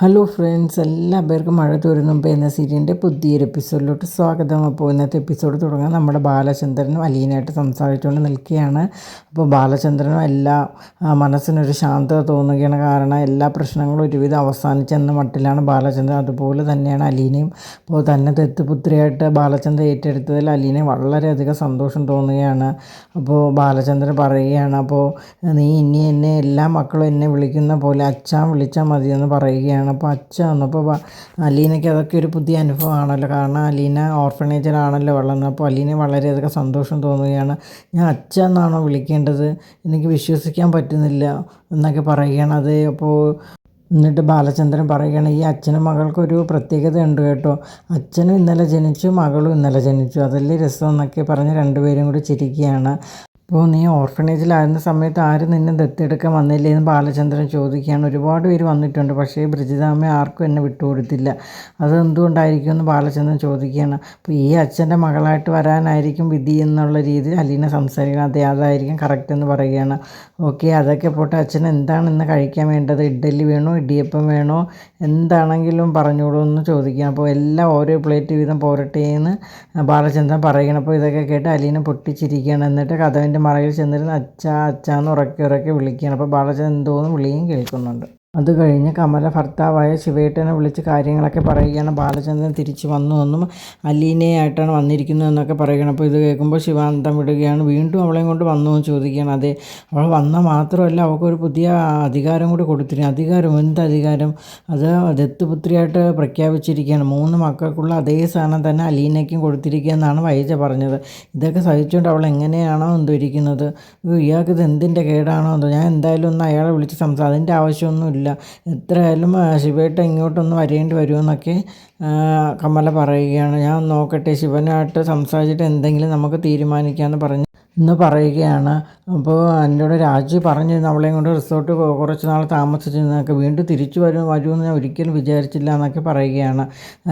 Hello friends, എല്ലാ പേർക്കും മഴ തോരുന്ന മുമ്പ് എന്ന സീരിയലിൻ്റെ പുതിയൊരു എപ്പിസോഡിലോട്ട് സ്വാഗതം. അപ്പോൾ ഇന്നത്തെ എപ്പിസോഡ് തുടങ്ങാൻ നമ്മുടെ ബാലചന്ദ്രനും അലീനായിട്ട് സംസാരിച്ചുകൊണ്ട് നിൽക്കുകയാണ്. അപ്പോൾ ബാലചന്ദ്രനും മനസ്സിനൊരു ശാന്തത തോന്നുകയാണ്. കാരണം എല്ലാ പ്രശ്നങ്ങളും ഒരുവിധം അവസാനിച്ചെന്ന മട്ടിലാണ് ബാലചന്ദ്രൻ. അതുപോലെ തന്നെയാണ് അലീനയും. അപ്പോൾ തന്നെ ദത്തുപുത്രിയായിട്ട് ബാലചന്ദ്രൻ ഏറ്റെടുത്തതിൽ അലീന വളരെയധികം സന്തോഷം തോന്നുകയാണ്. അപ്പോൾ ബാലചന്ദ്രൻ പറയുകയാണ്, അപ്പോൾ നീ ഇനി എന്നെ എല്ലാ മക്കളും എന്നെ വിളിക്കുന്ന പോലെ അച്ഛാൻ വിളിച്ചാൽ മതിയെന്ന് പറയുകയാണ്. അപ്പോൾ അച്ഛ വന്നപ്പോൾ അലീനയ്ക്ക് അതൊക്കെ ഒരു പുതിയ അനുഭവമാണല്ലോ. കാരണം അലീന ഓർഫനേജിലാണല്ലോ വളർന്നത്. അപ്പോൾ അലീന വളരെയധികം സന്തോഷം തോന്നുകയാണ്. ഞാൻ അച്ഛ എന്നാണോ വിളിക്കേണ്ടത്, എനിക്ക് വിശ്വസിക്കാൻ പറ്റുന്നില്ല എന്നൊക്കെ പറയുകയാണ്. അത് അപ്പോൾ എന്നിട്ട് ബാലചന്ദ്രൻ പറയുകയാണ്, ഈ അച്ഛനും മകൾക്കൊരു പ്രത്യേകത ഉണ്ട് കേട്ടോ. അച്ഛനും ഇന്നലെ ജനിച്ചു, മകളും ഇന്നലെ ജനിച്ചു, അതല്ലേ രസം എന്നൊക്കെ പറഞ്ഞ് രണ്ടുപേരും കൂടി ചിരിക്കുകയാണ്. അപ്പോൾ നീ ഓർഫനേജിലായിരുന്ന സമയത്ത് ആരും നിന്നെ ദത്തെടുക്കാൻ വന്നില്ലേ എന്ന് ബാലചന്ദ്രൻ ചോദിക്കുകയാണ്. ഒരുപാട് പേര് വന്നിട്ടുണ്ട്, പക്ഷേ ബ്രിജിതാമ്മ ആർക്കും എന്നെ വിട്ടുകൊടുത്തില്ല. അതെന്തുകൊണ്ടായിരിക്കും എന്ന് ബാലചന്ദ്രൻ ചോദിക്കുകയാണ്. അപ്പോൾ ഈ അച്ഛൻ്റെ മകളായിട്ട് വരാനായിരിക്കും വിധി എന്നുള്ള രീതിയിൽ അലീന സംസാരിക്കണം. അതായിരിക്കും കറക്റ്റ് എന്ന് പറയുകയാണ്. ഓക്കെ, അതൊക്കെ പോട്ടെ, അച്ഛൻ എന്താണ് ഇന്ന് കഴിക്കാൻ വേണ്ടത്? ഇഡ്ഡലി വേണോ, ഇടിയപ്പം വേണോ, എന്താണെങ്കിലും പറഞ്ഞോളൂ എന്ന് ചോദിക്കുകയാണ്. അപ്പോൾ എല്ലാം ഓരോ പ്ലേറ്റ് വീതം പോരട്ടെ എന്ന് ബാലചന്ദ്രൻ പറയുകയാണ്. അപ്പോൾ ഇതൊക്കെ കേട്ട് അലീന പൊട്ടിച്ചിരിക്കുകയാണ്. എന്നിട്ട് കഥവിൻ്റെ മറയിൽ ചെന്നിരുന്ന് അച്ഛാ അച്ഛാന്ന് ഉറക്കെ വിളിക്കുകയാണ്. അപ്പോൾ ബാലചന്ദ്രൻ എന്തോന്ന് വിളിയും കേൾക്കുന്നുണ്ട്. അത് കഴിഞ്ഞ് കമല ഭർത്താവായ ശിവേട്ടനെ വിളിച്ച് കാര്യങ്ങളൊക്കെ പറയുകയാണ്. ബാലചന്ദ്രൻ തിരിച്ചു വന്നു എന്നും അലീനയായിട്ടാണ് വന്നിരിക്കുന്നത് എന്നൊക്കെ പറയുകയാണ്. അപ്പോൾ ഇത് കേൾക്കുമ്പോൾ ശിവാനന്ദം വിടുകയാണ്. വീണ്ടും അവളെയും കൊണ്ട് വന്നു എന്ന് ചോദിക്കുകയാണ്. അതെ, അവൾ വന്നാൽ മാത്രമല്ല അവൾക്കൊരു പുതിയ അധികാരം കൂടി കൊടുത്തിരിക്കും. അധികാരം, എന്ത് അധികാരം? അത് ദത്തുപുത്രിയായിട്ട് പ്രഖ്യാപിച്ചിരിക്കുകയാണ്. 3 മക്കൾക്കുള്ള അതേ സ്ഥാനം തന്നെ അലീനയ്ക്കും കൊടുത്തിരിക്കുക എന്നാണ് വൈജ പറഞ്ഞത്. ഇതൊക്കെ സഹിച്ചുകൊണ്ട് അവൾ എങ്ങനെയാണോ എന്തോ ഇരിക്കുന്നത്. ഇയാൾക്ക് ഇത് എന്തിൻ്റെ കേടാണോ എന്തോ. ഞാൻ എന്തായാലും ഒന്ന് അയാളെ വിളിച്ച് അതിൻ്റെ ആവശ്യമൊന്നുമില്ല. എത്രയായാലും ശിവേട്ട ഇങ്ങോട്ടൊന്ന് വരേണ്ടി വരുമെന്നൊക്കെ കമല പറയുകയാണ്. ഞാൻ നോക്കട്ടെ, ശിവനായിട്ട് സംസാരിച്ചിട്ട് എന്തെങ്കിലും നമുക്ക് തീരുമാനിക്കാമെന്ന് പറഞ്ഞ് ഇന്ന് പറയുകയാണ്. അപ്പോൾ എന്നോട് രാജു പറഞ്ഞിരുന്നു അവളെയും കൊണ്ട് റിസോർട്ട് കുറച്ച് നാൾ താമസിച്ചിരുന്നതൊക്കെ. വീണ്ടും തിരിച്ചു വരുമെന്ന് ഞാൻ ഒരിക്കലും വിചാരിച്ചില്ല എന്നൊക്കെ പറയുകയാണ്.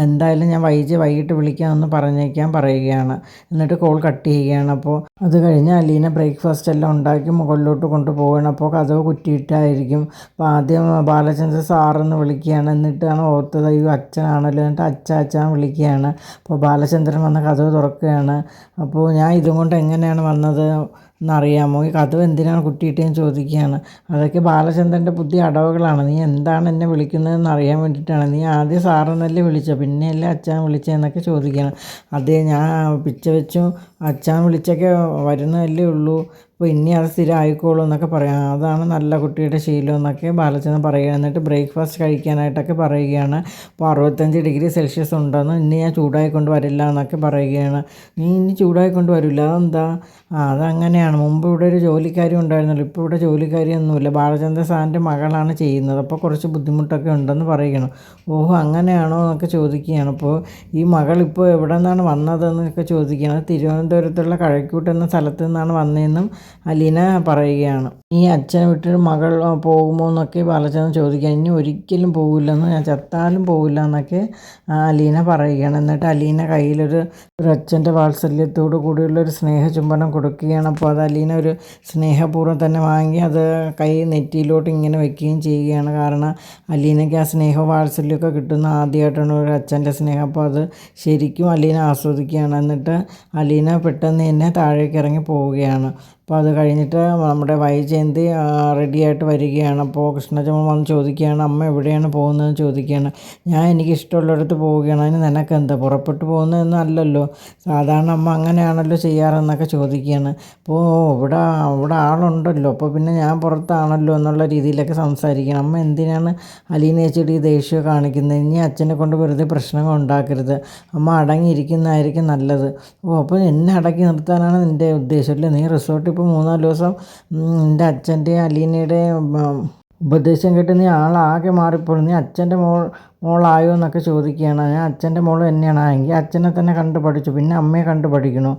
എന്തായാലും ഞാൻ വൈകിട്ട് വിളിക്കാമെന്ന് പറഞ്ഞേക്കാൻ പറയുകയാണ്. എന്നിട്ട് കോൾ കട്ട് ചെയ്യുകയാണ്. അപ്പോൾ അത് കഴിഞ്ഞ് അലീന ബ്രേക്ക്ഫാസ്റ്റ് എല്ലാം ഉണ്ടാക്കി മുകളിലോട്ട് കൊണ്ടുപോവുകയാണ്. അപ്പോൾ കഥവ് കുറ്റിയിട്ടായിരിക്കും. അപ്പോൾ ആദ്യം ബാലചന്ദ്ര സാറെന്ന് വിളിക്കുകയാണ്. എന്നിട്ടാണ് ഓർത്തത് അയ്യോ അച്ഛനാണല്ലോ. എന്നിട്ട് അച്ഛാൻ വിളിക്കുകയാണ്. അപ്പോൾ ബാലചന്ദ്രൻ വന്ന് കഥവ് തുറക്കുകയാണ്. അപ്പോൾ ഞാൻ ഇതും കൊണ്ട് എങ്ങനെയാണ് വന്നത് എന്നറിയാമോ? ഈ കഥവ് എന്തിനാണ് കുട്ടിയിട്ടേന്ന് ചോദിക്കുകയാണ്. അതൊക്കെ ബാലചന്ദ്രൻ്റെ പുതിയ അടവുകളാണ്. നീ എന്താണ് എന്നെ വിളിക്കുന്നതെന്ന് അറിയാൻ വേണ്ടിയിട്ടാണ്. നീ ആദ്യം സാറെന്നല്ലേ വിളിച്ചത്, പിന്നെയല്ലേ അച്ഛൻ വിളിച്ചതെന്നൊക്കെ ചോദിക്കുകയാണ്. അതേ, ഞാൻ പിച്ച വെച്ചും അച്ഛൻ വിളിച്ചൊക്കെ വരുന്നതല്ലേ ഉള്ളൂ. അപ്പോൾ ഇനി അത് സ്ഥിരം ആയിക്കോളൂ എന്നൊക്കെ പറയാം. അതാണ് നല്ല കുട്ടിയുടെ ശീലം എന്നൊക്കെ ബാലചന്ദ്രൻ പറയുക. എന്നിട്ട് ബ്രേക്ക്ഫാസ്റ്റ് കഴിക്കാനായിട്ടൊക്കെ പറയുകയാണ്. അപ്പോൾ 65 ഡിഗ്രി സെൽഷ്യസ് ഉണ്ടെന്ന്, ഇനി ഞാൻ ചൂടായിക്കൊണ്ട് വരില്ല എന്നൊക്കെ പറയുകയാണ്. നീ ഇനി ചൂടായിക്കൊണ്ട് വരില്ല, അതെന്താ? അതങ്ങനെയാണ്. മുമ്പ് ഇവിടെ ഒരു ജോലിക്കാരി ഉണ്ടായിരുന്നല്ലോ, ഇപ്പോൾ ഇവിടെ ജോലിക്കാരിയൊന്നുമില്ല. ബാലചന്ദ്ര സാറിൻ്റെ മകളാണ് ചെയ്യുന്നത്, അപ്പോൾ കുറച്ച് ബുദ്ധിമുട്ടൊക്കെ ഉണ്ടെന്ന് പറയുകയാണ്. ഓഹോ, അങ്ങനെയാണോ എന്നൊക്കെ ചോദിക്കുകയാണ്. അപ്പോൾ ഈ മകൾ ഇപ്പോൾ എവിടെ നിന്നാണ് വന്നതെന്നൊക്കെ ചോദിക്കുകയാണ്. തിരുവനന്തപുരത്തുള്ള കഴക്കൂട്ട് എന്ന സ്ഥലത്ത് നിന്നാണ് വന്നതെന്നും അലീന പറയുകയാണ്. ഈ അച്ഛനെ വിട്ടിട്ട് മകൾ പോകുമോ എന്നൊക്കെ ബാലചന്ദ്രൻ ചോദിക്കുക. ഇനി ഒരിക്കലും പോകില്ലെന്ന്, ഞാൻ ചത്താലും പോകില്ല എന്നൊക്കെ അലീന പറയുകയാണ്. എന്നിട്ട് അലീന കയ്യിലൊരു അച്ഛൻ്റെ വാത്സല്യത്തോടു കൂടിയുള്ളൊരു സ്നേഹ ചുംബനം കൊടുക്കുകയാണ്. അപ്പോൾ അത് അലീന ഒരു സ്നേഹപൂർവ്വം തന്നെ വാങ്ങി അത് കൈ നെറ്റിയിലോട്ട് ഇങ്ങനെ വെക്കുകയും ചെയ്യുകയാണ്. കാരണം അലീനയ്ക്ക് ആ സ്നേഹവും വാത്സല്യമൊക്കെ കിട്ടുന്ന ആദ്യമായിട്ടാണ് ഒരു അച്ഛൻ്റെ സ്നേഹം. അപ്പോൾ അത് ശരിക്കും അലീന ആസ്വദിക്കുകയാണ്. എന്നിട്ട് അലീന പെട്ടെന്ന് തന്നെ താഴേക്ക് ഇറങ്ങി പോവുകയാണ്. അപ്പോൾ അത് കഴിഞ്ഞിട്ട് നമ്മുടെ വൈജയന്തി റെഡിയായിട്ട് വരികയാണ്. അപ്പോൾ കൃഷ്ണചമൻ വന്ന് ചോദിക്കുകയാണ്, അമ്മ എവിടെയാണ് പോകുന്നതെന്ന് ചോദിക്കുകയാണ്. ഞാൻ എനിക്ക് ഇഷ്ടമുള്ളിടത്ത് പോവുകയാണ്, അതിന് നിനക്കെന്താ, പുറപ്പെട്ടു പോകുന്നതെന്നും അല്ലല്ലോ, സാധാരണ അമ്മ അങ്ങനെയാണല്ലോ ചെയ്യാറെന്നൊക്കെ ചോദിക്കുകയാണ്. അപ്പോൾ ഇവിടെ ആളുണ്ടല്ലോ, അപ്പോൾ പിന്നെ ഞാൻ പുറത്താണല്ലോ എന്നുള്ള രീതിയിലൊക്കെ സംസാരിക്കണം. അമ്മ എന്തിനാണ് അലീന ചേച്ചിയുടെ ഈ ദേഷ്യം കാണിക്കുന്നത്? ഇനി അച്ഛനെ കൊണ്ട് വെറുതെ പ്രശ്നങ്ങൾ ഉണ്ടാക്കരുത്, അമ്മ അടങ്ങിയിരിക്കുന്നതായിരിക്കും നല്ലത്. അപ്പോൾ എന്നെ അടക്കി നിർത്താനാണ് നിൻ്റെ ഉദ്ദേശം അല്ലേ? നീ റിസോർട്ടിൽ 3-4 ദിവസം എൻ്റെ അച്ഛൻ്റെയും അലീനയുടെയും ഉപദേശം കേട്ട് നീ ആളാകെ മാറിപ്പോഴും. നീ അച്ഛൻ്റെ മോളായോ എന്നൊക്കെ ചോദിക്കുകയാണ്. ഞാൻ അച്ഛൻ്റെ മോൾ തന്നെയാണ്. എങ്കിൽ അച്ഛനെ തന്നെ കണ്ടു പഠിച്ചു, പിന്നെ അമ്മയെ കണ്ടു പഠിക്കണോ?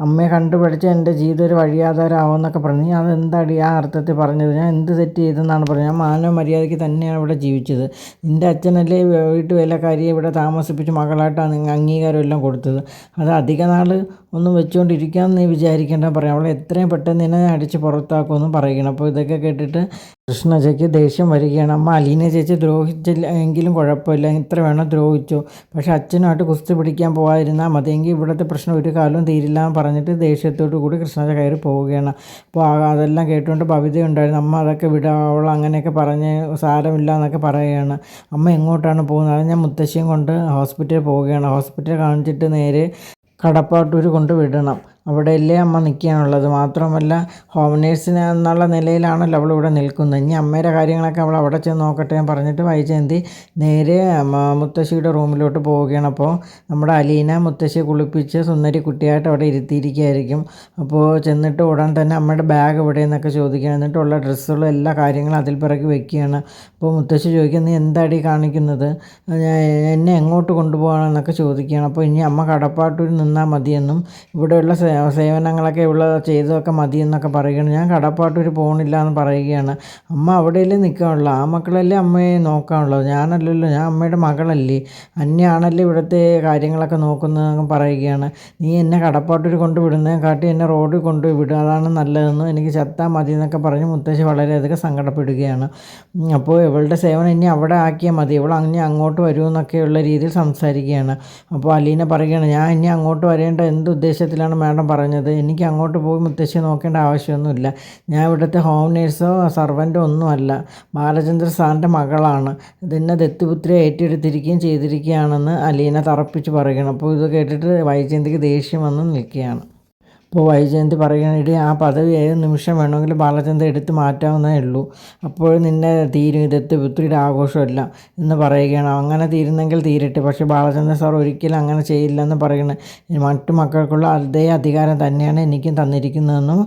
അമ്മയെ കണ്ടു പഠിച്ച് എൻ്റെ ജീവിതം ഒരു വഴിയാധാരമാവുമെന്നൊക്കെ പറഞ്ഞു. നീ അതെന്താടി ആ അർത്ഥത്തിൽ പറഞ്ഞത്? ഞാൻ എന്ത് തെറ്റ് ചെയ്തെന്നാണ് പറഞ്ഞത്? ഞാൻ മാനവ മര്യാദയ്ക്ക് തന്നെയാണ് ഇവിടെ ജീവിച്ചത്. നിൻ്റെ അച്ഛനല്ലേ വീട്ടു വേലക്കാരിയെ ഇവിടെ താമസിപ്പിച്ച് മകളായിട്ടാണ് അംഗീകാരം എല്ലാം കൊടുത്തത്. അത് അധിക നാൾ ഒന്നും വെച്ചുകൊണ്ടിരിക്കാമെന്ന് നീ വിചാരിക്കേണ്ട പറയാം. അവളെ എത്രയും പെട്ടെന്ന് നിന്നെ അടിച്ച് പുറത്താക്കുമെന്നും പറയുകയാണ്. അപ്പോൾ ഇതൊക്കെ കേട്ടിട്ട് കൃഷ്ണജയ്ക്ക് ദേഷ്യം വരികയാണ്. അമ്മ അലീന ചേച്ചി ദ്രോഹിച്ചില്ല എങ്കിലും കുഴപ്പമില്ല, ഇത്ര വേണം ദ്രോഹിച്ചോ, പക്ഷേ അച്ഛനുമായിട്ട് കുസ്തി പിടിക്കാൻ പോകാതിരുന്നാൽ മതി, എങ്കിൽ ഇവിടുത്തെ പ്രശ്നം ഒരു കാലവും തീരില്ല എന്ന് പറഞ്ഞിട്ട് ദേഷ്യത്തോടു കൂടി കൃഷ്ണജ കയറി പോവുകയാണ്. അപ്പോൾ അതെല്ലാം കേട്ടുകൊണ്ട് ഭവിത ഉണ്ടായിരുന്നു. അമ്മ അതൊക്കെ വിടാം, അവൾ അങ്ങനെയൊക്കെ പറഞ്ഞ് സാരമില്ല എന്നൊക്കെ പറയുകയാണ്. അമ്മ എങ്ങോട്ടാണ് പോകുന്നത്? അത് ഞാൻ മുത്തശ്ശിയും കൊണ്ട് ഹോസ്പിറ്റലിൽ പോവുകയാണ്. ഹോസ്പിറ്റലിൽ കാണിച്ചിട്ട് നേരെ കടപ്പാട്ടൂർ കൊണ്ട് വിടണം. അവിടെയല്ലേ അമ്മ നിൽക്കാനുള്ളത്. മാത്രമല്ല ഹോം നേഴ്സിന് എന്നുള്ള നിലയിലാണല്ലോ അവൾ ഇവിടെ നിൽക്കുന്നത്. ഇനി അമ്മയുടെ കാര്യങ്ങളൊക്കെ അവൾ അവിടെ ചെന്ന് നോക്കട്ടെ എന്ന് പറഞ്ഞിട്ട് വൈജയന്തി നേരെ മുത്തശ്ശിയുടെ റൂമിലോട്ട് പോവുകയാണ്. അപ്പോൾ നമ്മുടെ അലീന മുത്തശ്ശിയെ കുളിപ്പിച്ച് സുന്ദരി കുട്ടിയായിട്ട് അവിടെ ഇരുത്തിയിരിക്കുകയായിരിക്കും. അപ്പോൾ ചെന്നിട്ട് ഉടൻ തന്നെ അമ്മയുടെ ബാഗ് എവിടെയെന്നൊക്കെ ചോദിക്കുകയാണ്. എന്നിട്ടുള്ള ഡ്രസ്സുകളും എല്ലാ കാര്യങ്ങളും അതിൽ പിറകെ വെക്കുകയാണ്. അപ്പോൾ മുത്തശ്ശി ചോദിക്കുന്നത് നീ എന്താടി കാണിക്കുന്നത്, എന്നെ എങ്ങോട്ട് കൊണ്ടുപോകണമെന്നൊക്കെ ചോദിക്കുകയാണ്. അപ്പോൾ ഇനി അമ്മ കടപ്പാട്ടൂരിൽ നിന്നാൽ മതിയെന്നും ഇവിടെയുള്ള സേവനങ്ങളൊക്കെ ഇവിടെ ചെയ്തതൊക്കെ മതിയെന്നൊക്കെ പറയുകയാണ്. ഞാൻ കടപ്പാട്ടൂർ പോകണില്ല എന്ന് പറയുകയാണ്. അമ്മ അവിടെയല്ലേ നിൽക്കാനുള്ളൂ, ആ മക്കളല്ലേ അമ്മയെ നോക്കാനുള്ളത്, ഞാനല്ലല്ലോ, ഞാൻ അമ്മയുടെ മകളല്ലേ, അന്യാണല്ലേ ഇവിടുത്തെ കാര്യങ്ങളൊക്കെ നോക്കുന്നതെന്ന് പറയുകയാണ്. നീ എന്നെ കടപ്പാട്ടൂർ കൊണ്ടുവിടുന്നതിനെ കാട്ടി എന്നെ റോഡിൽ കൊണ്ടുപോയി വിടുക, അതാണ് നല്ലതെന്ന്, എനിക്ക് ചത്താൽ മതി എന്നൊക്കെ പറഞ്ഞ് മുത്തശ്ശി വളരെയധികം സങ്കടപ്പെടുകയാണ്. അപ്പോൾ ഇവളുടെ സേവനം ഇനി അവിടെ ആക്കിയാൽ മതി, ഇവൾ ഇനി അങ്ങോട്ട് വരുമെന്നൊക്കെയുള്ള രീതിയിൽ സംസാരിക്കുകയാണ്. അപ്പോൾ അലീന പറയുകയാണ് ഞാൻ ഇനി അങ്ങോട്ട് വരേണ്ട എന്ത് ഉദ്ദേശത്തിലാണ് മാഡം പറഞ്ഞത്? എനിക്ക് അങ്ങോട്ട് പോയി മുത്തശ്ശിയെ നോക്കേണ്ട ആവശ്യമൊന്നുമില്ല. ഞാൻ ഇവിടുത്തെ ഹോം നേഴ്സോ സർവൻറ്റോ ഒന്നുമല്ല, ബാലചന്ദ്ര സാറിൻ്റെ മകളാണ്. ഇതെന്നെ ദത്തുപുത്രിയെ ഏറ്റെടുത്തിരിക്കുകയും ചെയ്തിരിക്കുകയാണെന്ന് അലീന തറപ്പിച്ച് പറയുകയാണ്. അപ്പോൾ ഇത് കേട്ടിട്ട് വൈജയന്തിക്ക് ദേഷ്യം വന്ന് നിൽക്കുകയാണ്. അപ്പോൾ വൈജയന്തി പറയുകയാണെങ്കിൽ ആ പദവി ഏത് നിമിഷം വേണമെങ്കിലും ബാലചന്ദ്രൻ എടുത്ത് മാറ്റാവുന്നതേ ഉള്ളൂ, അപ്പോൾ നിന്നെ തീരും, ദത്തുപുത്രിയുടെ ആഘോഷമല്ല എന്ന് പറയുകയാണ്. അങ്ങനെ തീരുന്നെങ്കിൽ തീരട്ടെ, പക്ഷേ ബാലചന്ദ്രൻ സാർ ഒരിക്കലും അങ്ങനെ ചെയ്യില്ലെന്ന് പറയുന്നത്. മറ്റു മക്കൾക്കുള്ള അതേ അധികാരം തന്നെയാണ് എനിക്കും തന്നിരിക്കുന്നതെന്നും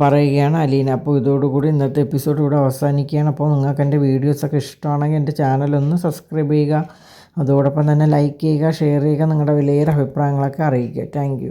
പറയുകയാണ് അലീന. അപ്പോൾ ഇതോടുകൂടി ഇന്നത്തെ എപ്പിസോഡ് ഇവിടെ അവസാനിക്കുകയാണ്. അപ്പോൾ നിങ്ങൾക്ക് എൻ്റെ വീഡിയോസൊക്കെ ഇഷ്ടമാണെങ്കിൽ എൻ്റെ ചാനലൊന്ന് സബ്സ്ക്രൈബ് ചെയ്യുക, അതോടൊപ്പം തന്നെ ലൈക്ക് ചെയ്യുക, ഷെയർ ചെയ്യുക, നിങ്ങളുടെ വിലയേറെ അഭിപ്രായങ്ങളൊക്കെ അറിയിക്കുക. താങ്ക്